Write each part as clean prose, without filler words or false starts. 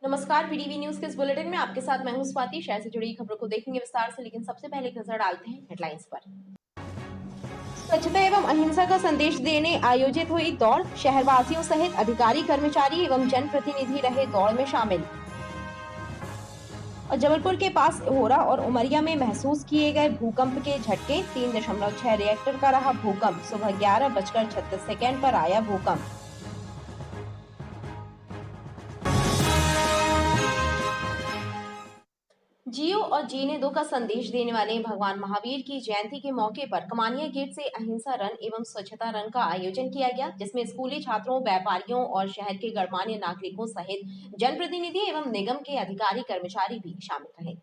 नमस्कार, BDV news के इस बुलेटिन में आपके साथ मैं हूं स्वाति। शहर से जुड़ी खबरों को देखेंगे विस्तार से, लेकिन सबसे पहले एक नजर डालते हैं हेडलाइंस पर। स्वच्छता एवं अहिंसा का संदेश देने आयोजित हुई दौड़। शहरवासियों सहित अधिकारी, कर्मचारी एवं जनप्रतिनिधि रहे दौड़ में शामिल। और जबलपुर के पास होरा और उमरिया में महसूस किए गए भूकंप के झटके। 3.6 रिएक्टर का रहा भूकंप। सुबह 11:36 पर आया भूकंप। जियो और जीने दो का संदेश देने वाले भगवान महावीर की जयंती के मौके पर कमानिया गेट से अहिंसा रन एवं स्वच्छता रन का आयोजन किया गया, जिसमें स्कूली छात्रों, व्यापारियों और शहर के गणमान्य नागरिकों सहित जनप्रतिनिधि एवं निगम के अधिकारी, कर्मचारी भी शामिल रहे।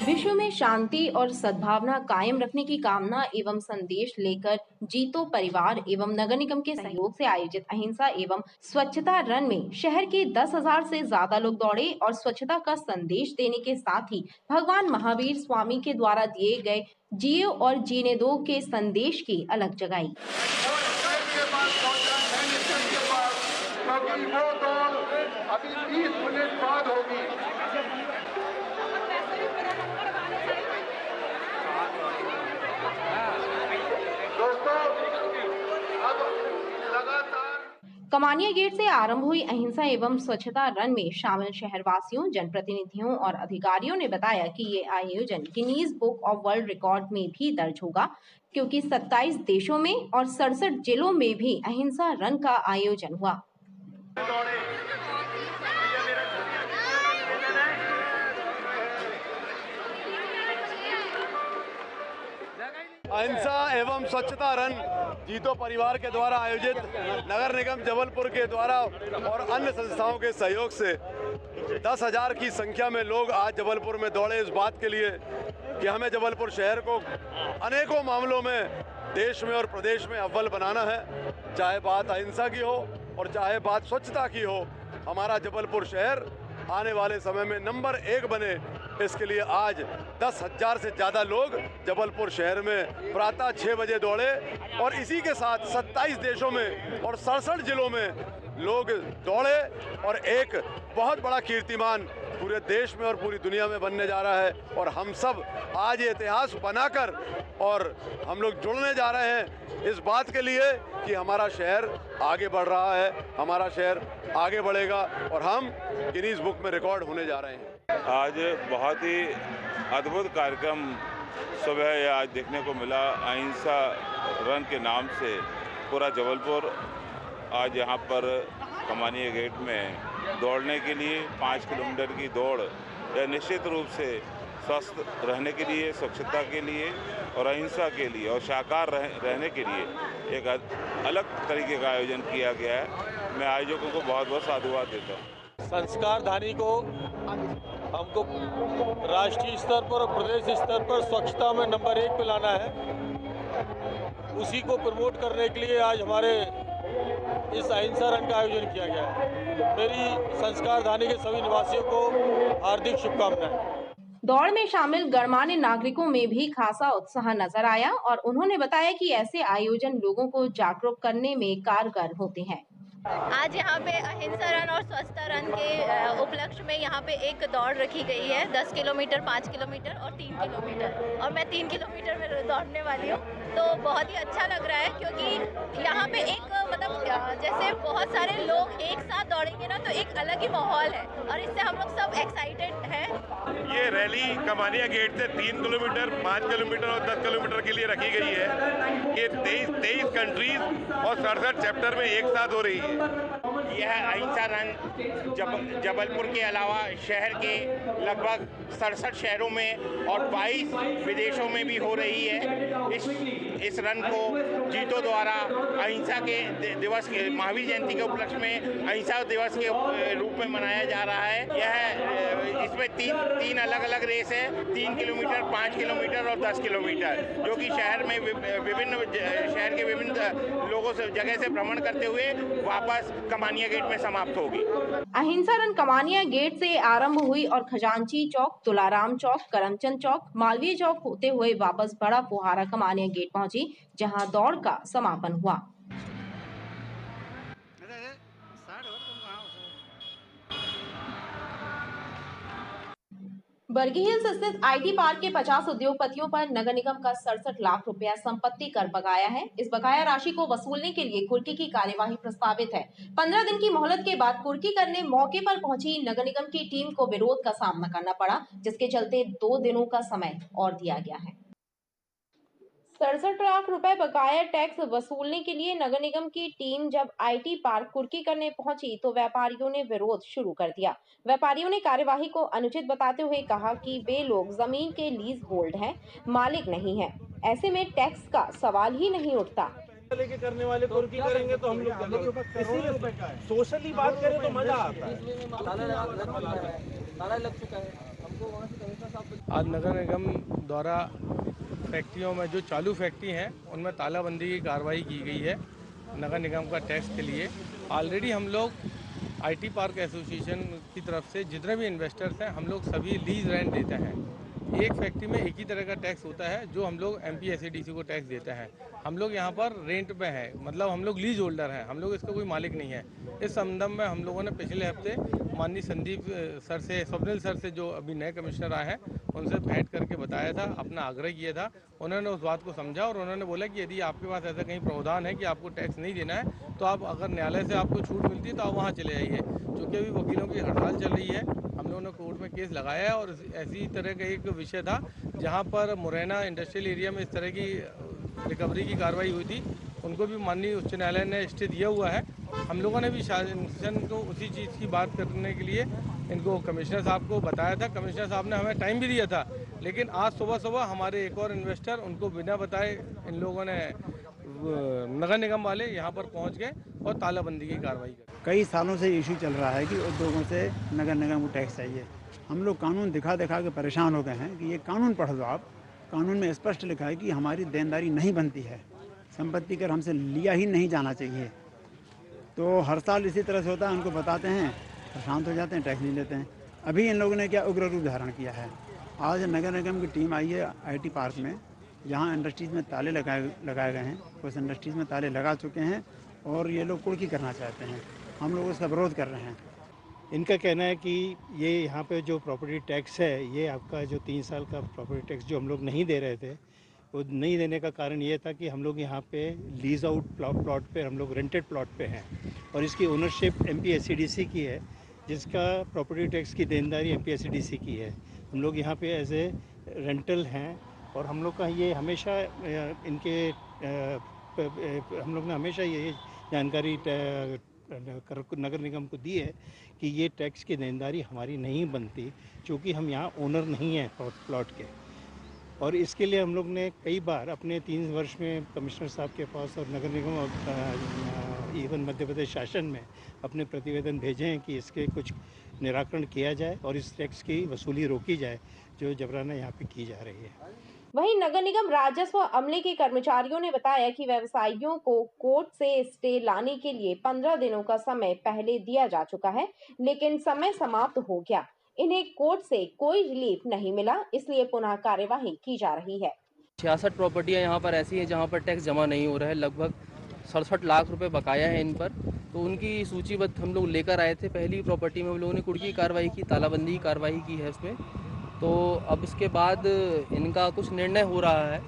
विश्व में शांति और सद्भावना कायम रखने की कामना एवं संदेश लेकर जीतो परिवार एवं नगर निगम के सहयोग से आयोजित अहिंसा एवं स्वच्छता रन में शहर के 10,000 से ज्यादा लोग दौड़े और स्वच्छता का संदेश देने के साथ ही भगवान महावीर स्वामी के द्वारा दिए गए जियो और जीने दो के संदेश की अलग जगाई। वो दौड़ अभी 20 मिनट बाद होगी। कमानिया गेट से आरंभ हुई अहिंसा एवं स्वच्छता रन में शामिल शहरवासियों, जनप्रतिनिधियों और अधिकारियों ने बताया कि ये आयोजन Guinness book of world record में भी दर्ज होगा, क्योंकि 27 देशों में और 67 जिलों में भी अहिंसा रन का आयोजन हुआ। अहिंसा एवं स्वच्छता रन जीतो परिवार के द्वारा आयोजित नगर निगम जबलपुर के द्वारा और अन्य संस्थाओं के सहयोग से 10,000 की संख्या में लोग आज जबलपुर में दौड़े इस बात के लिए कि हमें जबलपुर शहर को अनेकों मामलों में देश में और प्रदेश में अव्वल बनाना है। चाहे बात अहिंसा की हो और चाहे बात स्वच्छता की हो, हमारा जबलपुर शहर आने वाले समय में नंबर 1 बने, इसके लिए आज 10,000 से ज़्यादा लोग जबलपुर शहर में प्रातः 6 बजे दौड़े और इसी के साथ 27 देशों में और 67 जिलों में लोग दौड़े और एक बहुत बड़ा कीर्तिमान पूरे देश में और पूरी दुनिया में बनने जा रहा है। और हम सब आज ये इतिहास बनाकर और हम लोग जुड़ने जा रहे हैं इस बात के लिए कि हमारा शहर आगे बढ़ रहा है, हमारा शहर आगे बढ़ेगा और हम गिनीज बुक में रिकॉर्ड होने जा रहे हैं। आज बहुत ही अद्भुत कार्यक्रम सुबह आज देखने को मिला। अहिंसा रन के नाम से पूरा जबलपुर आज यहाँ पर कमानिया गेट में दौड़ने के लिए 5 किलोमीटर की दौड़ यह निश्चित रूप से स्वस्थ रहने के लिए, स्वच्छता के लिए और अहिंसा के लिए और शाकाहार रहने के लिए एक अलग तरीके का आयोजन किया गया है। मैं आयोजकों को बहुत बहुत साधुवाद देता हूँ। संस्कारधानी को हमको राष्ट्रीय स्तर पर और प्रदेश स्तर पर स्वच्छता में नंबर 1 पे लाना है। उसी को प्रमोट करने के लिए आज हमारे इस अहिंसा रन का आयोजन किया गया है। मेरी संस्कारधानी के सभी निवासियों को हार्दिक शुभकामनाएं। दौड़ में शामिल गणमान्य नागरिकों में भी खासा उत्साह नजर आया और उन्होंने बताया कि ऐसे आयोजन लोगों को जागरूक करने में कारगर होते हैं। आज यहाँ पे अहिंसा रन और स्वच्छता रन के उपलक्ष्य में यहाँ पे एक दौड़ रखी गई है, 10 किलोमीटर, 5 किलोमीटर और 3 किलोमीटर, और मैं 3 किलोमीटर में दौड़ने वाली हूँ। तो बहुत ही अच्छा लग रहा है, क्योंकि यहाँ पे एक मतलब जैसे बहुत सारे लोग एक साथ दौड़ेंगे ना, तो एक अलग ही माहौल है और इससे हम लोग सब एक्साइटेड हैं। ये रैली कमानिया गेट से 3 किलोमीटर, 5 किलोमीटर और 10 किलोमीटर के लिए रखी गई है। ये 23 कंट्रीज और 67 चैप्टर में एक साथ हो रही है। यह अहिंसा रन जबलपुर के अलावा शहर के लगभग 67 शहरों में और 22 विदेशों में भी हो रही है। इस रन को जीतो द्वारा अहिंसा के दिवस के महावीर जयंती के उपलक्ष्य में अहिंसा दिवस के रूप में मनाया जा रहा है। इसमें तीन अलग अलग रेस है, 3 किलोमीटर, 5 किलोमीटर और 10 किलोमीटर, जो कि शहर में शहर के विभिन्न लोगों से जगह से भ्रमण करते हुए वापस कमानिया गेट में समाप्त होगी। अहिंसा रन कमानिया गेट से आरंभ हुई और खजांची चौक, तुलाराम चौक, करमचंद चौक, मालवीय चौक होते हुए वापस बड़ा फुहारा कमानिया गेट पहुंची, जहां दौड़ का समापन हुआ। बर्गी हिल्स स्थित आईटी पार्क के 50 उद्योगपतियों पर नगर निगम का 67 लाख रुपया संपत्ति कर बकाया है। इस बकाया राशि को वसूलने के लिए कुर्की की कार्यवाही प्रस्तावित है। 15 दिन की मोहलत के बाद कुर्की करने मौके पर पहुंची नगर निगम की टीम को विरोध का सामना करना पड़ा, जिसके चलते 2 दिनों का समय और दिया गया है। 67 लाख रुपए बकाया टैक्स वसूलने के लिए नगर निगम की टीम जब आईटी पार्क कुर्की करने पहुंची तो व्यापारियों ने विरोध शुरू कर दिया। व्यापारियों ने कार्यवाही को अनुचित बताते हुए कहा कि वे लोग जमीन के लीज होल्ड हैं, मालिक नहीं हैं। ऐसे में टैक्स का सवाल ही नहीं उठता। लेके करने वाले कुर्की करेंगे तो हम लोग इसीलिए सोशली बात करें तो मजा आता है। ताला लग चुका है हमको वहाँ से कमिश्नर साहब। आज नगर निगम द्वारा फैक्ट्रियों में जो चालू फैक्ट्री हैं उनमें तालाबंदी की कार्रवाई की गई है नगर निगम का टैक्स के लिए। ऑलरेडी हम लोग आईटी पार्क एसोसिएशन की तरफ से जितने भी इन्वेस्टर्स हैं हम लोग सभी लीज रेंट देते हैं। एक फैक्ट्री में एक ही तरह का टैक्स होता है जो हम लोग MPSEDC को टैक्स देते हैं। हम लोग यहाँ पर रेंट पे हैं, मतलब हम लोग लीज होल्डर हैं, हम लोग इसका कोई मालिक नहीं है। इस संदर्भ में हम लोगों ने पिछले हफ्ते माननीय संदीप सर से, स्वप्निल सर से, जो अभी नए कमिश्नर आए हैं, उनसे भेंट करके बताया था, अपना आग्रह किया था। उन्होंने उस बात को समझा और उन्होंने बोला कि यदि आपके पास ऐसा कहीं प्रावधान है कि आपको टैक्स नहीं देना है तो आप, अगर न्यायालय से आपको छूट मिलती है तो आप वहाँ चले जाइए। क्योंकि अभी वकीलों की हड़ताल चल रही है, हम लोगों ने कोर्ट में केस लगाया है और ऐसी तरह का एक विषय था जहाँ पर मुरैना इंडस्ट्रियल एरिया में इस तरह की रिकवरी की कार्रवाई हुई थी। उनको भी माननीय उच्च न्यायालय ने स्टे दिया हुआ है। हम लोगों ने भी शासन को उसी चीज़ की बात करने के लिए इनको कमिश्नर साहब को बताया था। कमिश्नर साहब ने हमें टाइम भी दिया था, लेकिन आज सुबह हमारे एक और इन्वेस्टर, उनको बिना बताए इन लोगों ने, नगर निगम वाले यहाँ पर पहुँच गए और तालाबंदी की कार्रवाई कर। कई सालों से इशू चल रहा है कि उद्योगों से नगर निगम को टैक्स चाहिए। हम लोग कानून दिखा के परेशान हो गए हैं कि ये कानून पढ़ दो आप। कानून में स्पष्ट लिखा है कि हमारी देनदारी नहीं बनती है, संपत्ति कर हमसे लिया ही नहीं जाना चाहिए। तो हर साल इसी तरह से होता है, उनको बताते हैं, शांत हो जाते हैं, टैक्स नहीं लेते हैं। अभी इन लोगों ने क्या उग्र रूप धारण किया है। आज नगर निगम की टीम आई है आईटी पार्क में, जहाँ इंडस्ट्रीज़ में ताले लगाए गए हैं। कुछ इंडस्ट्रीज़ में ताले लगा चुके हैं और ये लोग कुर्की करना चाहते हैं। हम लोग उसका विरोध कर रहे हैं। इनका कहना है कि ये यहाँ पे जो प्रॉपर्टी टैक्स है, ये आपका जो 3 साल का प्रॉपर्टी टैक्स जो हम लोग नहीं दे रहे थे, वो नहीं देने का कारण ये था कि हम लोग यहाँ पे लीज आउट प्लॉट पे, हम लोग रेंटेड प्लॉट पे हैं और इसकी ओनरशिप MPSEDC की है, जिसका प्रॉपर्टी टैक्स की देनदारी MPSEDC की है। हम लोग यहाँ पे एज ए रेंटल हैं और हम लोग का ये हमेशा इनके हम लोग ने हमेशा ये जानकारी नगर निगम को दी है कि ये टैक्स की देनदारी हमारी नहीं बनती, क्योंकि हम यहाँ ओनर नहीं हैं प्लॉट के। और इसके लिए हम लोग ने कई बार अपने 3 वर्ष में कमिश्नर साहब के पास और नगर निगम और इवन मध्य प्रदेश शासन में अपने प्रतिवेदन भेजे हैं कि इसके कुछ निराकरण किया जाए और इस टैक्स की वसूली रोकी जाए जो जबराना यहाँ पे की जा रही है। वहीं नगर निगम राजस्व अमले के कर्मचारियों ने बताया कि व्यवसायियों को कोर्ट से स्टे लाने के लिए 15 दिनों का समय पहले दिया जा चुका है, लेकिन समय समाप्त हो गया। इन्हें कोर्ट से कोई रिलीफ नहीं मिला, इसलिए पुनः कार्यवाही की जा रही है। 66 प्रॉपर्टियां यहाँ पर ऐसी हैं जहाँ पर टैक्स जमा नहीं हो रहा है। लगभग 67 लाख रुपए बकाया है इन पर। तो उनकी सूचीबद्ध हम लोग लेकर आए थे। पहली प्रॉपर्टी में हम लोगों ने कुर्की कार्रवाई की, तालाबंदी की कार्रवाई की है उसमें। तो अब इसके बाद इनका कुछ निर्णय हो रहा है,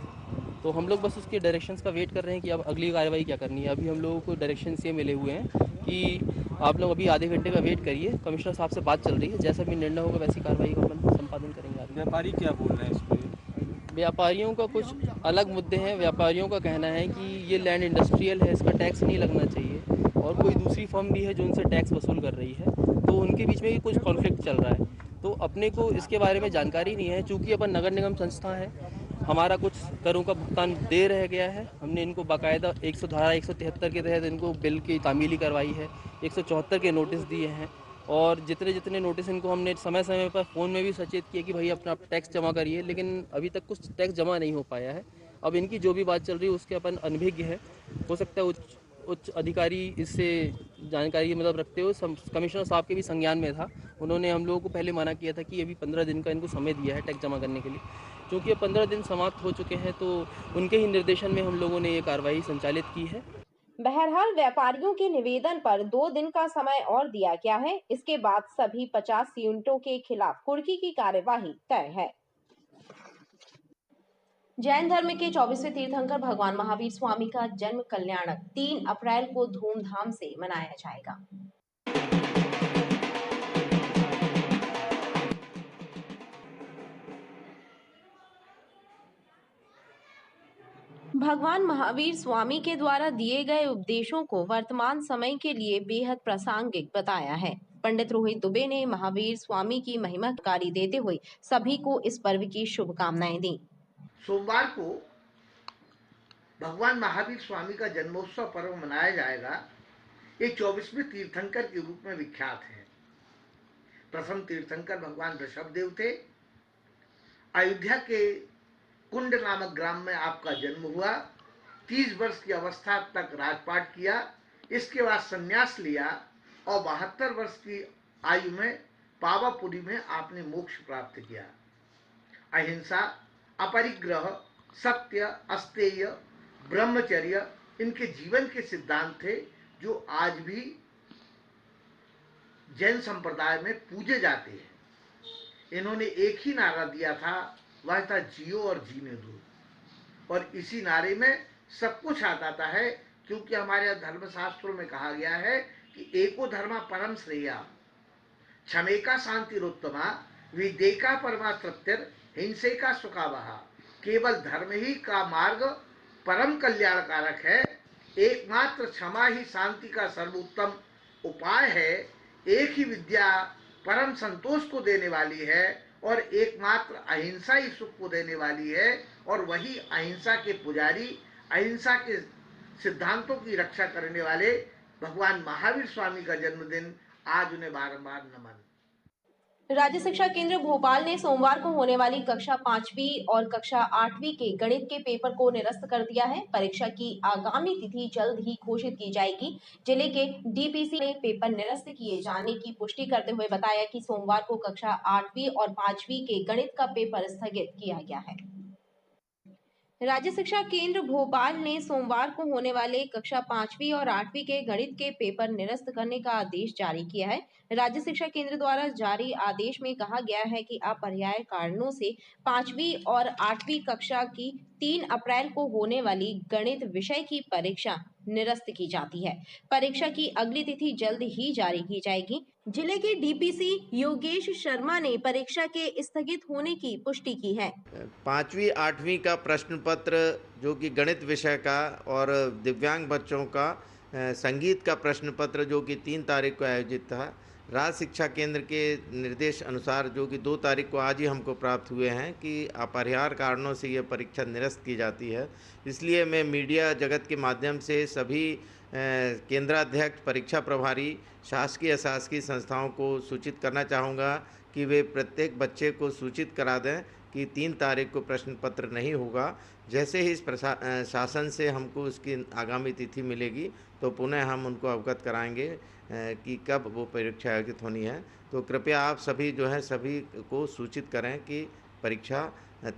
तो हम लोग बस उसके डायरेक्शंस का वेट कर रहे हैं कि अब अगली कार्रवाई क्या करनी है। अभी हम लोगों को डायरेक्शंस ये मिले हुए हैं कि आप लोग अभी आधे घंटे का वेट करिए, कमिश्नर साहब से बात चल रही है, जैसा भी निर्णय होगा वैसी कार्रवाई का हम संपादन करेंगे। व्यापारी क्या बोल रहे हैं इस पर? व्यापारियों का कुछ अलग मुद्दे हैं। व्यापारियों का कहना है कि ये लैंड इंडस्ट्रियल है, इसका टैक्स नहीं लगना चाहिए, और कोई दूसरी फर्म भी है जो उनसे टैक्स वसूल कर रही है, तो उनके बीच में कुछ कॉन्फ्लिक्ट चल रहा है। तो अपने को इसके बारे में जानकारी नहीं है। चूँकि अपन नगर निगम संस्था है, हमारा कुछ करों का भुगतान देर रह गया है। हमने इनको बाकायदा 173 के तहत इनको बिल की तामीली करवाई है, 174 के नोटिस दिए हैं, और जितने नोटिस इनको हमने समय समय पर फ़ोन में भी सचेत किया कि भाई अपना टैक्स जमा करिए, लेकिन अभी तक कुछ टैक्स जमा नहीं हो पाया है। अब इनकी जो भी बात चल रही है उसके अपन अनभिज्ञ है। हो सकता है उच्च अधिकारी इससे जानकारी मतलब रखते हुए कमिश्नर साहब के भी संज्ञान में था। उन्होंने हम लोगों को पहले मना किया था कि अभी 15 दिन का इनको समय दिया है टैक्स जमा करने के लिए। क्योंकि अब 15 दिन समाप्त हो चुके हैं, तो उनके ही निर्देशन में हम लोगों ने ये कार्रवाई संचालित की है। बहरहाल व्यापारियों के निवेदन पर 2 दिन का समय और दिया गया है। इसके बाद सभी 50 यूनिटों के खिलाफ कुर्की की कार्यवाही तय है। जैन धर्म के 24वें तीर्थंकर भगवान महावीर स्वामी का जन्म कल्याणक 3 अप्रैल को धूमधाम से मनाया जाएगा। भगवान महावीर स्वामी के द्वारा दिए गए उपदेशों को वर्तमान समय के लिए बेहद प्रासंगिक बताया है। पंडित रोहित दुबे ने महावीर स्वामी की महिमा कारी देते हुए सभी को इस पर्व की शुभकामनाएं दी। सोमवार को भगवान महावीर स्वामी का जन्मोत्सव पर्व मनाया जाएगा। ये 24वें तीर्थंकर के रूप में विख्यात है। प्रथम तीर्थंकर भगवान ऋषभदेव थे। अयोध्या के कुंड नामक ग्राम में आपका जन्म हुआ। 30 वर्ष की अवस्था तक राजपाट किया। इसके बाद संन्यास लिया और 72 वर्ष की आयु में पावापुरी में आपने मोक्ष प्राप्त किया। अहिंसा, अपरिग्रह, सत्य, अस्तेय, ब्रह्मचर्य इनके जीवन के सिद्धांत थे जो आज भी जैन संप्रदाय में पूजे जाते हैं। इन्होंने एक ही नारा दिया था, वह था जियो और जीने दो। और इसी नारे में सब कुछ आ जाता है, क्योंकि हमारे धर्मशास्त्रों में कहा गया है कि एको धर्मा परम श्रेया, क्षमेका शांतिरोत्तमा, विदेका परमा तृप्तिर, हिंसे का सुखावहा। केवल धर्म ही का मार्ग परम कल्याणकारक है। एकमात्र क्षमा ही शांति का सर्वोत्तम उपाय है। एक ही विद्या परम संतोष को देने वाली है और एकमात्र अहिंसा ही सुख को देने वाली है। और वही अहिंसा के पुजारी, अहिंसा के सिद्धांतों की रक्षा करने वाले भगवान महावीर स्वामी का जन्मदिन, आज उन्हें बारंबार नमन। राज्य शिक्षा केंद्र भोपाल ने सोमवार को होने वाली कक्षा 5वीं और कक्षा 8वीं के गणित के पेपर को निरस्त कर दिया है। परीक्षा की आगामी तिथि जल्द ही घोषित की जाएगी। जिले के डीपीसी ने पेपर निरस्त किए जाने की पुष्टि करते हुए बताया कि सोमवार को कक्षा 8वीं और 5वीं के गणित का पेपर स्थगित किया गया है। राज्य शिक्षा केंद्र भोपाल ने सोमवार को होने वाले कक्षा 5वीं और 8वीं के गणित के पेपर निरस्त करने का आदेश जारी किया है। राज्य शिक्षा केंद्र द्वारा जारी आदेश में कहा गया है कि अपरिहार्य कारणों से 5वीं और 8वीं कक्षा की 3 अप्रैल को होने वाली गणित विषय की परीक्षा निरस्त की जाती है। परीक्षा की अगली तिथि जल्द ही जारी की जाएगी। जिले के डीपीसी योगेश शर्मा ने परीक्षा के स्थगित होने की पुष्टि की है। 5वीं 8वीं का प्रश्न पत्र जो कि गणित विषय का और दिव्यांग बच्चों का संगीत का प्रश्न पत्र जो कि 3 तारीख को आयोजित था, राज्य शिक्षा केंद्र के निर्देश अनुसार जो कि 2 तारीख को आज ही हमको प्राप्त हुए हैं कि अपरिहार्य कारणों से यह परीक्षा निरस्त की जाती है। इसलिए मैं मीडिया जगत के माध्यम से सभी केंद्राध्यक्ष, परीक्षा प्रभारी, शासकीय अशासकीय संस्थाओं को सूचित करना चाहूँगा कि वे प्रत्येक बच्चे को सूचित करा दें कि 3 तारीख को प्रश्न पत्र नहीं होगा। जैसे ही इस शासन से हमको उसकी आगामी तिथि मिलेगी तो पुनः हम उनको अवगत कराएंगे कि कब वो परीक्षा आयोजित होनी है। तो कृपया आप सभी जो है सभी को सूचित करें कि परीक्षा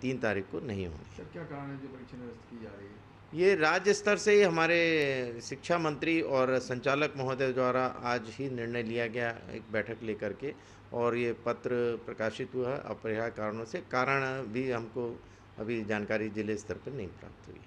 3 तारीख को नहीं होनी। सर, क्या कारण है जो परीक्षा निरस्त की जा रही है? ये राज्य स्तर से ही हमारे शिक्षा मंत्री और संचालक महोदय द्वारा आज ही निर्णय लिया गया एक बैठक लेकर के, और ये पत्र प्रकाशित हुआ है। अपरिहार्य कारणों से कारण भी हमको अभी जानकारी जिले स्तर पर नहीं प्राप्त हुई।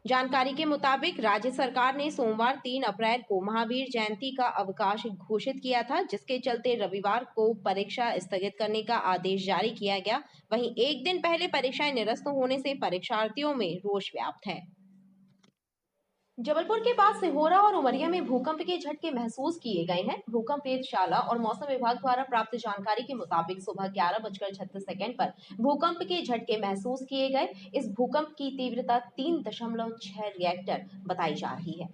जानकारी के मुताबिक राज्य सरकार ने सोमवार 3 अप्रैल को महावीर जयंती का अवकाश घोषित किया था, जिसके चलते रविवार को परीक्षा स्थगित करने का आदेश जारी किया गया। वहीं एक दिन पहले परीक्षाएं निरस्त होने से परीक्षार्थियों में रोष व्याप्त है। जबलपुर के पास सिहोरा और उमरिया में भूकंप के झटके महसूस किए गए हैं। भूकंप वेधशाला और मौसम विभाग द्वारा प्राप्त जानकारी के मुताबिक सुबह 11:36 पर भूकंप के झटके महसूस किए गए। इस भूकंप की तीव्रता 3.6 रिएक्टर बताई जा रही है।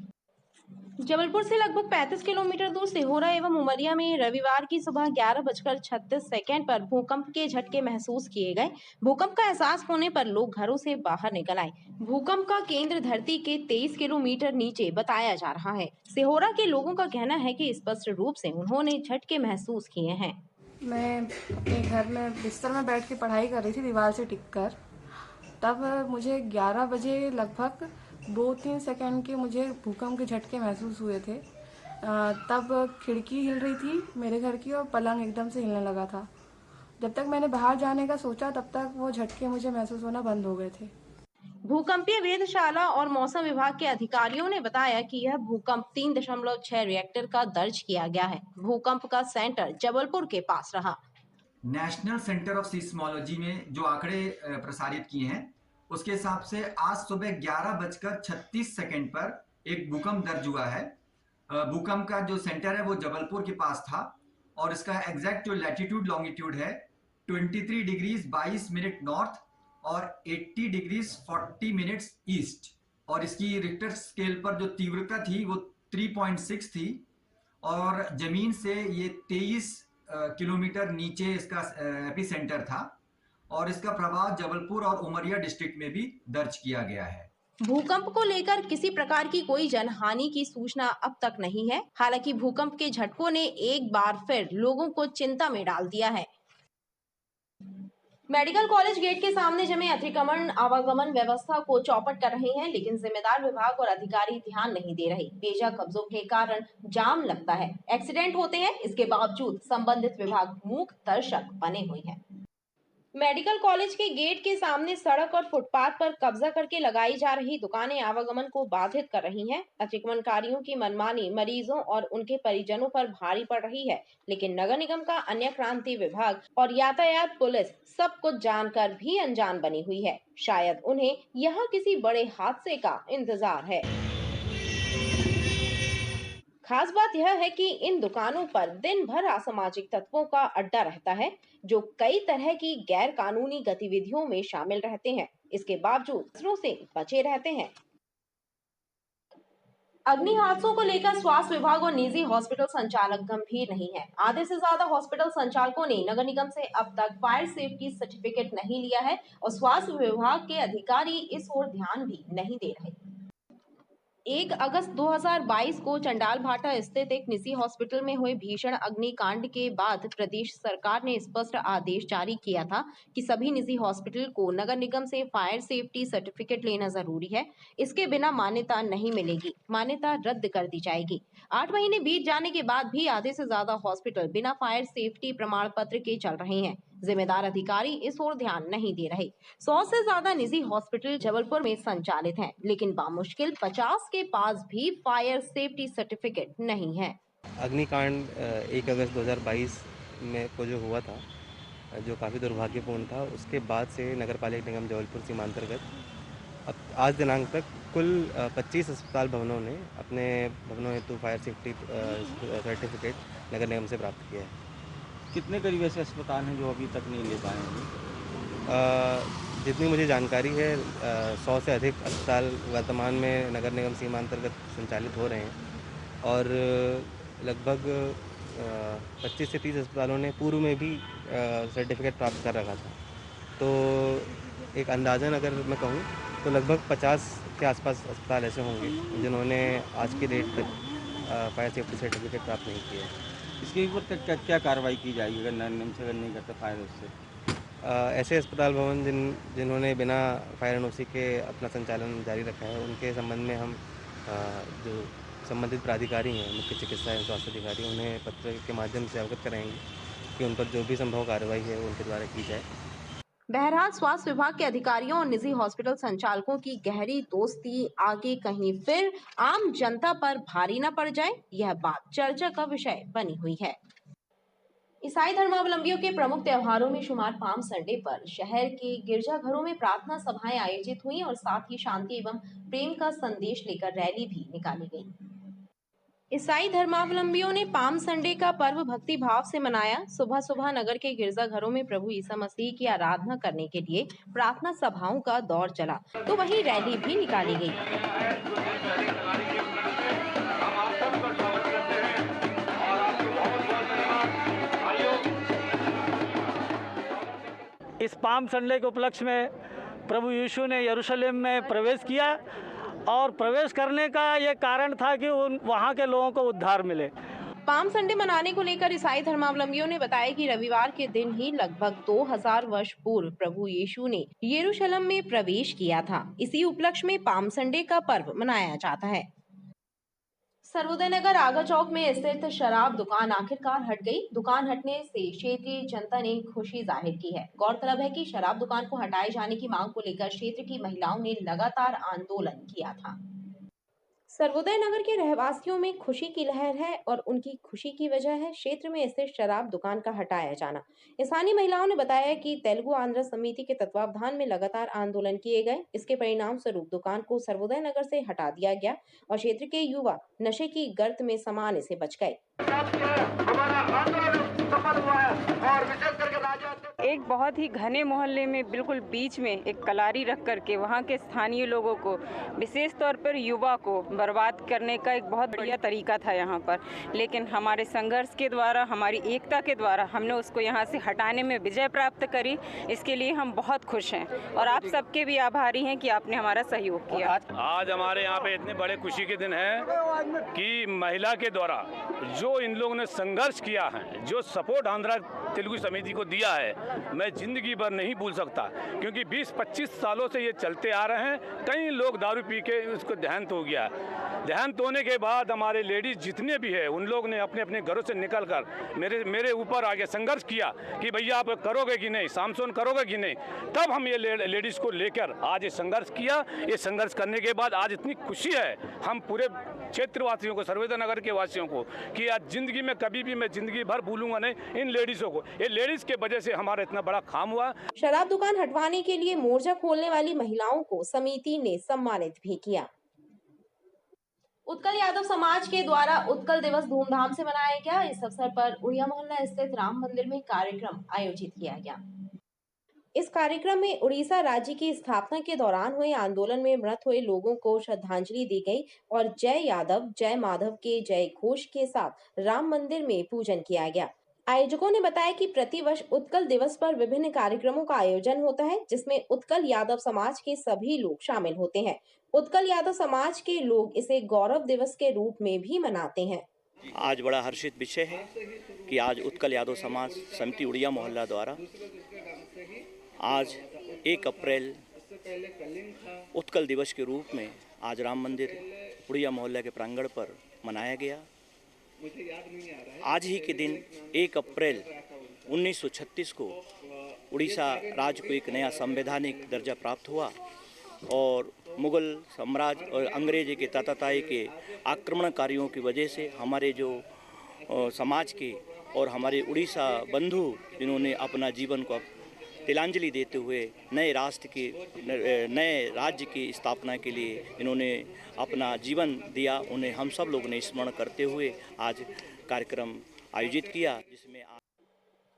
जबलपुर से लगभग 35 किलोमीटर दूर सिहोरा एवं उमरिया में रविवार की सुबह 11:36 पर भूकंप के झटके महसूस किए गए। भूकंप का एहसास होने पर लोग घरों से बाहर निकल आए। भूकंप का केंद्र धरती के 23 किलोमीटर नीचे बताया जा रहा है। सिहोरा के लोगों का कहना है कि स्पष्ट रूप से उन्होंने झटके महसूस किए हैं। मैं अपने घर में बिस्तर में बैठ के पढ़ाई कर रही थी दीवार से टिक कर, तब मुझे 11 बजे लगभग 2-3 सेकंड के मुझे भूकंप के झटके महसूस हुए थे। तब खिड़की हिल रही थी मेरे घर की और पलंग एकदम से हिलने लगा था। जब तक मैंने बाहर जाने का सोचा तब तक वो झटके मुझे महसूस होना बंद हो गए थे। भूकंपीय वेधशाला और मौसम विभाग के अधिकारियों ने बताया कि यह भूकंप 3.6 रिएक्टर का दर्ज किया गया है। भूकंप का सेंटर जबलपुर के पास रहा। नेशनल सेंटर ऑफ सिस्मोलॉजी में जो आंकड़े प्रसारित किए हैं उसके हिसाब से आज सुबह 11:36 पर एक भूकंप दर्ज हुआ है। भूकंप का जो सेंटर है वो जबलपुर के पास था और इसका एग्जैक्ट जो लैटिट्यूड लॉन्गिट्यूड है 23 डिग्रीज 22 मिनट नॉर्थ और 80 डिग्रीज 40 मिनट्स ईस्ट, और इसकी रिक्टर स्केल पर जो तीव्रता थी वो 3.6 थी और जमीन से ये 23 किलोमीटर नीचे इसका एपिसेंटर था और इसका प्रभाव जबलपुर और उमरिया डिस्ट्रिक्ट में भी दर्ज किया गया है। भूकंप को लेकर किसी प्रकार की कोई जनहानि की सूचना अब तक नहीं है। हालांकि भूकंप के झटकों ने एक बार फिर लोगों को चिंता में डाल दिया है। मेडिकल कॉलेज गेट के सामने जमे अतिक्रमण आवागमन व्यवस्था को चौपट कर रहे हैं, लेकिन जिम्मेदार विभाग और अधिकारी ध्यान नहीं दे रहे। बेजा कब्जों के कारण जाम लगता है, एक्सीडेंट होते हैं, इसके बावजूद संबंधित विभाग मूक दर्शक बने हुए हैं। मेडिकल कॉलेज के गेट के सामने सड़क और फुटपाथ पर कब्जा करके लगाई जा रही दुकानें आवागमन को बाधित कर रही हैं। अतिक्रमणकारियों की मनमानी मरीजों और उनके परिजनों पर भारी पड़ रही है, लेकिन नगर निगम का अन्य क्रांति विभाग और यातायात पुलिस सब कुछ जानकर भी अनजान बनी हुई है। शायद उन्हें यहाँ किसी बड़े हादसे का इंतजार है। खास बात यह है कि इन दुकानों पर दिन भर असामाजिक तत्वों का अड्डा रहता है, जो कई तरह की गैर कानूनी गतिविधियों में शामिल रहते हैं। इसके बावजूद असरों से बचे रहते हैं। अग्नि हादसों को लेकर स्वास्थ्य विभाग और निजी हॉस्पिटल संचालक गंभीर नहीं है। आधे से ज्यादा हॉस्पिटल संचालकों ने नगर निगम से अब तक फायर सेफ्टी सर्टिफिकेट नहीं लिया है और स्वास्थ्य विभाग के अधिकारी इस ओर ध्यान भी नहीं दे रहे। 1 अगस्त 2022 को चंडाल भाटा स्थित एक निजी हॉस्पिटल में हुए भीषण अग्निकांड के बाद प्रदेश सरकार ने स्पष्ट आदेश जारी किया था कि सभी निजी हॉस्पिटल को नगर निगम से फायर सेफ्टी सर्टिफिकेट लेना जरूरी है। इसके बिना मान्यता नहीं मिलेगी, मान्यता रद्द कर दी जाएगी। 8 महीने बीत जाने के बाद भी आधे से ज्यादा हॉस्पिटल बिना फायर सेफ्टी प्रमाण पत्र के चल रहे हैं। जिम्मेदार अधिकारी इस ओर ध्यान नहीं दे रहे। 100 से ज्यादा निजी हॉस्पिटल जबलपुर में संचालित हैं, लेकिन बामुश्किल 50 के पास भी फायर सेफ्टी सर्टिफिकेट नहीं है। अग्निकांड 1 अगस्त 2022 में को जो हुआ था, जो काफ़ी दुर्भाग्यपूर्ण था, उसके बाद से नगरपालिका निगम जबलपुर सीमांतर्गत अब आज दिनांक तक कुल 25 अस्पताल भवनों ने अपने भवनों हेतु फायर सेफ्टी सर्टिफिकेट नगर निगम से प्राप्त किया है। कितने करीब ऐसे अस्पताल हैं जो अभी तक नहीं ले पाए हैं? जितनी मुझे जानकारी है 100 से अधिक अस्पताल वर्तमान में नगर निगम सीमांतर्गत संचालित हो रहे हैं और लगभग 25 से 30 अस्पतालों ने पूर्व में भी सर्टिफिकेट प्राप्त कर रखा था। तो एक अंदाज़न अगर मैं कहूँ तो लगभग 50 के आसपास अस्पताल ऐसे होंगे जिन्होंने आज की डेट तक फायर सेफ्टी सर्टिफिकेट प्राप्त नहीं किया है। इसके ऊपर क्या कार्रवाई की जाएगी अगर निगम से नहीं करता फायर उससे? ऐसे अस्पताल भवन जिन्होंने बिना फायर एनओसी के अपना संचालन जारी रखा है, उनके संबंध में हम जो संबंधित प्राधिकारी हैं, मुख्य चिकित्सा एवं स्वास्थ्य अधिकारी, उन्हें पत्र के माध्यम से अवगत कराएंगे कि उन पर जो भी संभव कार्रवाई है उनके द्वारा की जाए। बहरहाल स्वास्थ्य विभाग के अधिकारियों और निजी हॉस्पिटल संचालकों की गहरी दोस्ती आगे कहीं फिर आम जनता पर भारी न पड़ जाए, यह बात चर्चा का विषय बनी हुई है। ईसाई धर्मावलंबियों के प्रमुख त्योहारों में शुमार पाम संडे पर शहर के गिरजाघरों में प्रार्थना सभाएं आयोजित हुई और साथ ही शांति एवं प्रेम का संदेश लेकर रैली भी निकाली गई। ईसाई धर्मावलंबियों ने पाम संडे का पर्व भक्ति भाव से मनाया। सुबह सुबह नगर के गिरजाघरों में प्रभु ईसा मसीह की आराधना करने के लिए प्रार्थना सभाओं का दौर चला, तो वहीं रैली भी निकाली गई। इस पाम संडे के उपलक्ष्य में प्रभु यीशु ने यरूशलेम में प्रवेश किया और प्रवेश करने का ये कारण था कि वहाँ के लोगों को उद्धार मिले। पाम संडे मनाने को लेकर ईसाई धर्मावलंबियों ने बताया कि रविवार के दिन ही लगभग 2000 वर्ष पूर्व प्रभु यीशु ने यरूशलेम में प्रवेश किया था। इसी उपलक्ष्य में पाम संडे का पर्व मनाया जाता है। सर्वोदय नगर आगा चौक में स्थित शराब दुकान आखिरकार हट गई। दुकान हटने से क्षेत्रीय जनता ने खुशी जाहिर की है। गौरतलब है कि शराब दुकान को हटाए जाने की मांग को लेकर क्षेत्र की महिलाओं ने लगातार आंदोलन किया था। सर्वोदय नगर के रहवासियों में खुशी की लहर है और उनकी खुशी की वजह है क्षेत्र में स्थित शराब दुकान का हटाया जाना। स्थानीय महिलाओं ने बताया कि तेलुगु आंध्र समिति के तत्वावधान में लगातार आंदोलन किए गए। इसके परिणाम स्वरूप दुकान को सर्वोदय नगर से हटा दिया गया और क्षेत्र के युवा नशे की गर्त में समाने से बच गए। एक बहुत ही घने मोहल्ले में बिल्कुल बीच में एक कलारी रख करके वहाँ के स्थानीय लोगों को, विशेष तौर पर युवा को बर्बाद करने का एक बहुत बढ़िया तरीका था यहाँ पर। लेकिन हमारे संघर्ष के द्वारा, हमारी एकता के द्वारा हमने उसको यहाँ से हटाने में विजय प्राप्त करी। इसके लिए हम बहुत खुश हैं और आप सबके भी आभारी हैं कि आपने हमारा सहयोग किया। आज हमारे यहाँ पे इतने बड़े खुशी के दिन है कि महिला के द्वारा जो इन लोगों ने संघर्ष किया है, जो सपोर्ट आंध्र तेलुगु समिति को दिया है, मैं जिंदगी भर नहीं भूल सकता। क्योंकि 20-25 सालों से ये चलते आ रहे हैं। कई लोग दारू पी के उसको देहांत हो गया। देहांत होने के बाद हमारे लेडीज जितने भी है उन लोग ने अपने अपने घरों से निकलकर मेरे ऊपर आगे संघर्ष किया कि भैया आप करोगे कि नहीं, सामसून करोगे कि नहीं। तब हम ये लेडीज को लेकर आज ये संघर्ष किया। ये संघर्ष करने के बाद आज इतनी खुशी है हम पूरे क्षेत्रवासियों को, सर्वोदय नगर के वासियों को, कि आज जिंदगी में कभी भी मैं जिंदगी भर भूलूंगा नहीं इन लेडीजों को। ये लेडीज के वजह से हमारा इतना बड़ा काम हुआ। शराब दुकान हटवाने के लिए मोर्चा खोलने वाली महिलाओं को समिति ने सम्मानित भी किया। उत्कल यादव समाज के द्वारा उत्कल दिवस धूमधाम से मनाया गया। इस अवसर पर उड़िया मोहल्ला स्थित राम मंदिर में कार्यक्रम आयोजित किया गया। इस कार्यक्रम में उड़ीसा राज्य की स्थापना के दौरान हुए आंदोलन में मृत हुए लोगों को श्रद्धांजलि दी गई और जय यादव जय माधव के जय घोष के साथ राम मंदिर में पूजन किया गया। आयोजकों ने बताया कि प्रतिवर्ष उत्कल दिवस पर विभिन्न कार्यक्रमों का आयोजन होता है, जिसमें उत्कल यादव समाज के सभी लोग शामिल होते हैं। उत्कल यादव समाज के लोग इसे गौरव दिवस के रूप में भी मनाते हैं। आज बड़ा हर्षित विषय है कि आज उत्कल यादव समाज समिति उड़िया मोहल्ला द्वारा आज 1 अप्रैल उत्कल दिवस के रूप में आज राम मंदिर उड़िया मोहल्ला के प्रांगण पर मनाया गया। आज ही के दिन 1 अप्रैल 1936 को उड़ीसा राज्य को एक नया संवैधानिक दर्जा प्राप्त हुआ और मुगल साम्राज्य और अंग्रेज के ताताताई के आक्रमणकारियों की वजह से हमारे जो समाज के और हमारे उड़ीसा बंधु जिन्होंने अपना जीवन को तिलांजलि देते हुए नए नए राज्य की स्थापना के लिए इन्होंने अपना जीवन दिया, उन्हें हम सब लोगों ने स्मरण करते हुए आज कार्यक्रम आयोजित किया, जिसमें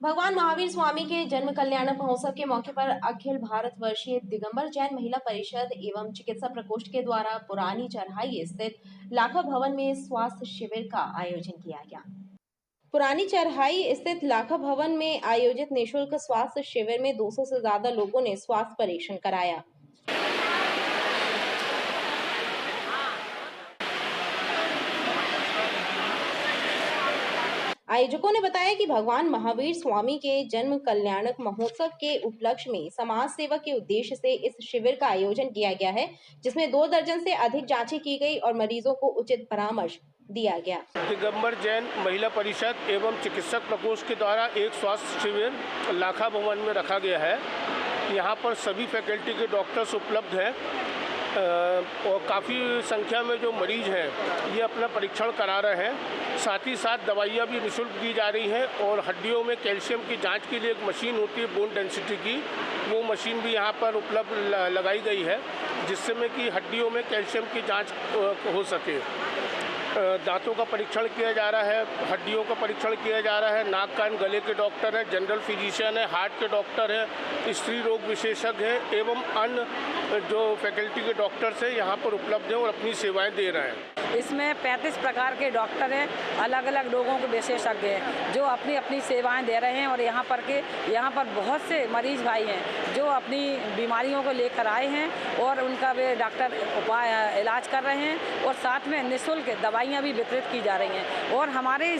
भगवान महावीर स्वामी के जन्म कल्याणक महोत्सव के मौके पर अखिल भारत वर्षीय दिगंबर जैन महिला परिषद एवं चिकित्सा प्रकोष्ठ के द्वारा पुरानी चरहाई स्थित लाखा भवन में स्वास्थ्य शिविर का आयोजन किया गया। पुरानी चरहाई स्थित लाखा भवन में आयोजित निःशुल्क स्वास्थ्य शिविर में 200 से ज्यादा लोगों ने स्वास्थ्य परीक्षण कराया। आयोजकों ने बताया कि भगवान महावीर स्वामी के जन्म कल्याणक महोत्सव के उपलक्ष्य में समाज सेवा के उद्देश्य से इस शिविर का आयोजन किया गया है, जिसमें 2 दर्जन से अधिक जांचें की गई और मरीजों को उचित परामर्श दिया गया। दिगंबर जैन महिला परिषद एवं चिकित्सक प्रकोष्ठ के द्वारा एक स्वास्थ्य शिविर लाखा भवन में रखा गया है। यहाँ पर सभी फैकल्टी के डॉक्टर्स उपलब्ध हैं और काफ़ी संख्या में जो मरीज हैं ये अपना परीक्षण करा रहे हैं। साथ ही साथ दवाइयाँ भी निःशुल्क दी जा रही हैं और हड्डियों में कैल्शियम की जांच के लिए एक मशीन होती है बोन डेंसिटी की, वो मशीन भी यहाँ पर उपलब्ध लगाई गई है, जिससे में कि हड्डियों में कैल्शियम की जाँच हो सके। दांतों का परीक्षण किया जा रहा है, हड्डियों का परीक्षण किया जा रहा है, नाक कान गले के डॉक्टर हैं, जनरल फिजिशियन है, हार्ट के डॉक्टर हैं, स्त्री रोग विशेषज्ञ हैं एवं अन्य जो फैकल्टी के डॉक्टर्स हैं यहाँ पर उपलब्ध हैं और अपनी सेवाएं दे रहे हैं। इसमें 35 प्रकार के डॉक्टर हैं, अलग अलग लोगों के विशेषज्ञ हैं जो अपनी अपनी सेवाएं दे रहे हैं। और यहाँ पर बहुत से मरीज भाई हैं जो अपनी बीमारियों को लेकर आए हैं और उनका वे डॉक्टर इलाज कर रहे हैं और साथ में निःशुल्क दवाइयाँ भी वितरित की जा रही हैं। और हमारे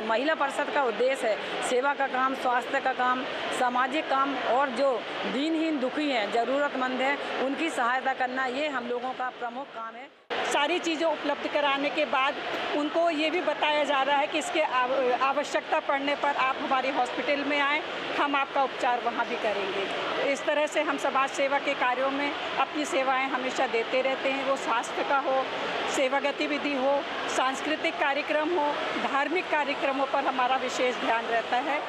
महिला परिषद का उद्देश्य है सेवा का काम, स्वास्थ्य का काम, सामाजिक काम और जो दीनहीन दुखी हैं, ज़रूरतमंद हैं, उनकी सहायता करना, ये हम लोगों का प्रमुख काम है। सारी चीज़ें उपलब्ध कराने के बाद उनको ये भी बताया जा रहा है कि इसके आवश्यकता पड़ने पर आप हमारे हॉस्पिटल में आएँ, हम आपका उपचार वहाँ भी करेंगे। इस तरह से हम समाज सेवा के कार्यों में अपनी सेवाएं हमेशा देते रहते हैं। वो स्वास्थ्य का हो, सेवा गतिविधि हो, सांस्कृतिक कार्यक्रम हो, धार्मिक कार्यक्रमों पर हमारा विशेष ध्यान रहता है।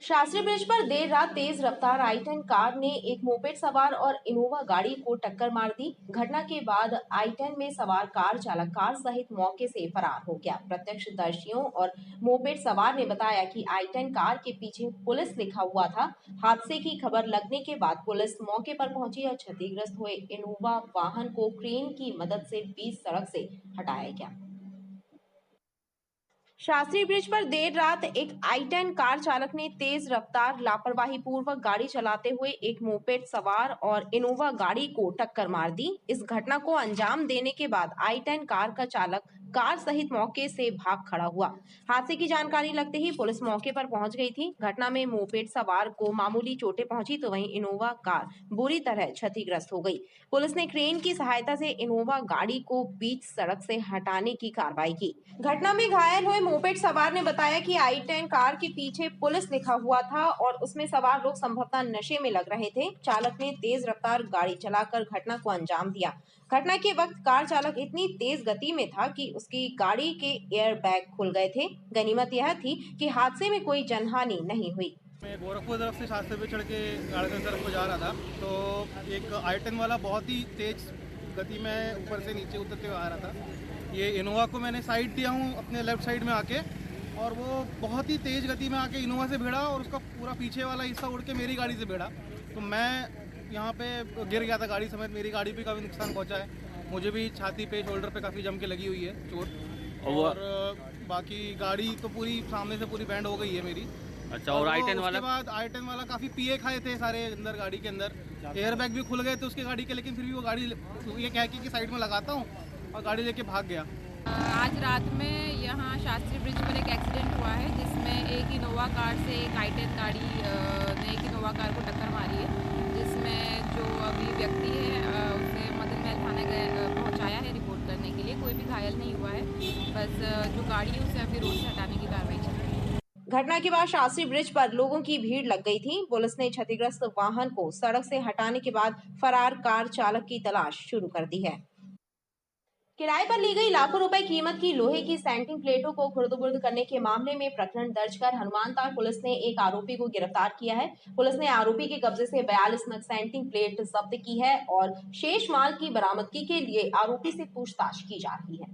शास्त्री ब्रिज पर देर रात तेज रफ्तार i10 कार ने एक मोपेड सवार और इनोवा गाड़ी को टक्कर मार दी। घटना के बाद i10 में सवार कार चालक कार सहित मौके से फरार हो गया। प्रत्यक्षदर्शियों और मोपेड सवार ने बताया कि i10 कार के पीछे पुलिस लिखा हुआ था। हादसे की खबर लगने के बाद पुलिस मौके पर पहुंची और क्षतिग्रस्त हुए इनोवा वाहन को क्रेन की मदद से बीच सड़क से हटाया गया। शास्त्री ब्रिज पर देर रात एक i10 कार चालक ने तेज रफ्तार लापरवाही पूर्वक गाड़ी चलाते हुए एक मोपेड सवार और इनोवा गाड़ी को टक्कर मार दी। इस घटना को अंजाम देने के बाद i10 कार का चालक कार सहित मौके से भाग खड़ा हुआ। हादसे की जानकारी लगते ही पुलिस मौके पर पहुंच गई थी। घटना में मोपेड सवार को मामूली चोटें पहुंची तो वहीं इनोवा कार बुरी तरह क्षतिग्रस्त हो गई। पुलिस ने क्रेन की सहायता से इनोवा गाड़ी को बीच सड़क से हटाने की कार्रवाई की। घटना में घायल हुए मोपेड सवार ने बताया कि i10 कार के पीछे पुलिस लिखा हुआ था और उसमें सवार लोग संभवतः नशे में लग रहे थे। चालक ने तेज रफ्तार गाड़ी चलाकर घटना को अंजाम दिया। घटना के वक्त कार चालक इतनी तेज गति में था कि उसकी गाड़ी के एयर बैग खुल गए थे। गनीमत यह थी कि हादसे में कोई जनहानि नहीं हुई। मैं गोरखपुर तरफ से शास्त्री पे चढ़ के गाड़गंज तरफ को जा रहा था तो एक i10 वाला बहुत ही तेज गति में ऊपर से नीचे उतरते हुए आ रहा था। ये इनोवा को मैंने साइड दिया हूँ अपने लेफ्ट साइड में आके और वो बहुत ही तेज़ गति में आके इनोवा से भिड़ा और उसका पूरा पीछे वाला हिस्सा उड़ के मेरी गाड़ी से भिड़ा। तो मैं यहाँ पे गिर गया था गाड़ी समेत। मेरी गाड़ी भी काफ़ी नुकसान पहुँचा है। मुझे भी छाती पे, शोल्डर पे काफ़ी जम के लगी हुई है चोट और बाकी गाड़ी तो पूरी सामने से पूरी बैंड हो गई है मेरी। अच्छा, और i10 वाला? उसके बाद i10 वाला काफ़ी पिए खाए थे सारे अंदर गाड़ी के अंदर। एयर बैग भी खुल गए थे उसके गाड़ी के, लेकिन फिर भी वो गाड़ी ये कह के कि साइड में लगाता हूँ और गाड़ी लेके भाग गया। आज रात में यहाँ शास्त्री ब्रिज पर एक एक्सीडेंट हुआ है जिसमें एक इनोवा कार से एक i10 गाड़ी ने एक इनोवा कार को टक्कर मारी है, जिसमें जो अभी व्यक्ति है उसे मदन महल थाना पहुँचाया है रिपोर्ट करने के लिए। कोई भी घायल नहीं हुआ है, बस जो गाड़ी है उसे अभी रोड से हटाने की कार्रवाई चल रही है। घटना के बाद शास्त्री ब्रिज पर लोगों की भीड़ लग गई थी। पुलिस ने क्षतिग्रस्त वाहन को सड़क से हटाने के बाद फरार कार चालक की तलाश शुरू कर दी है। किराए पर ली गई लाखों रुपए कीमत की लोहे की सेंटिंग प्लेटों को खुर्द-बुर्द करने के मामले में प्रकरण दर्ज कर हनुमानताल पुलिस ने एक आरोपी को गिरफ्तार किया है। पुलिस ने आरोपी के कब्जे से 42 नग सेंटिंग प्लेट जब्त की है और शेष माल की बरामदगी के लिए आरोपी से पूछताछ की जा रही है।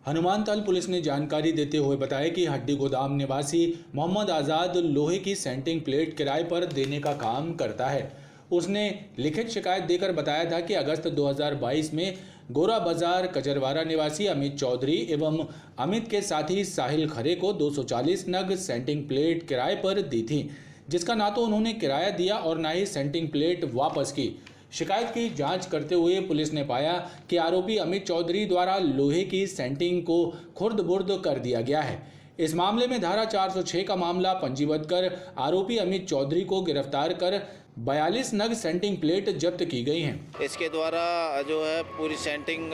हनुमानताल पुलिस ने जानकारी देते हुए बताया कि हड्डी गोदाम निवासी मोहम्मद आज़ाद लोहे की सेंटिंग प्लेट किराए पर देने का काम करता है। उसने लिखित शिकायत देकर बताया था कि अगस्त 2022 में गोरा बाजार कचरवारा निवासी अमित चौधरी एवं अमित के साथी साहिल खरे को 240 नग सेंटिंग प्लेट किराए पर दी थी, जिसका ना तो उन्होंने किराया दिया और ना ही सेंटिंग प्लेट वापस की। शिकायत की जांच करते हुए पुलिस ने पाया कि आरोपी अमित चौधरी द्वारा लोहे की सेंटिंग को खुर्द-बुर्द कर दिया गया है। इस मामले में धारा 406 का मामला पंजीबद्ध कर आरोपी अमित चौधरी को गिरफ्तार कर 42 नग सेंटिंग प्लेट जब्त की गई हैं। इसके द्वारा जो है पूरी सेंटिंग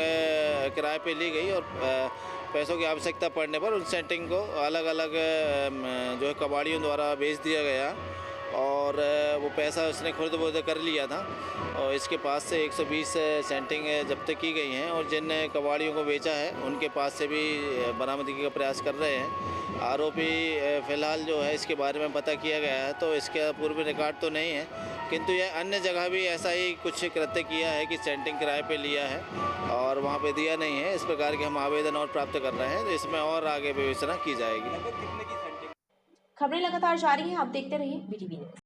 किराए पे ली गई और पैसों की आवश्यकता पड़ने पर उन सेंटिंग को अलग अलग जो है कबाड़ियों द्वारा बेच दिया गया और वो पैसा उसने खुर्द-बुर्द कर लिया था और इसके पास से 120 सेंटिंग जब्त की गई हैं और जिन कबाड़ियों को बेचा है उनके पास से भी बरामदगी का प्रयास कर रहे हैं। आरोपी फ़िलहाल जो है इसके बारे में पता किया गया है तो इसका पूर्व रिकॉर्ड तो नहीं है, किंतु यह अन्य जगह भी ऐसा ही कुछ कृत्य किया है कि सेंटिंग किराए पे लिया है और वहाँ पे दिया नहीं है। इस प्रकार के हम आवेदन और प्राप्त कर रहे हैं तो इसमें और आगे विवेचना की जाएगी। खबरें लगातार जारी हैं, आप देखते रहिए BTV न्यूज़।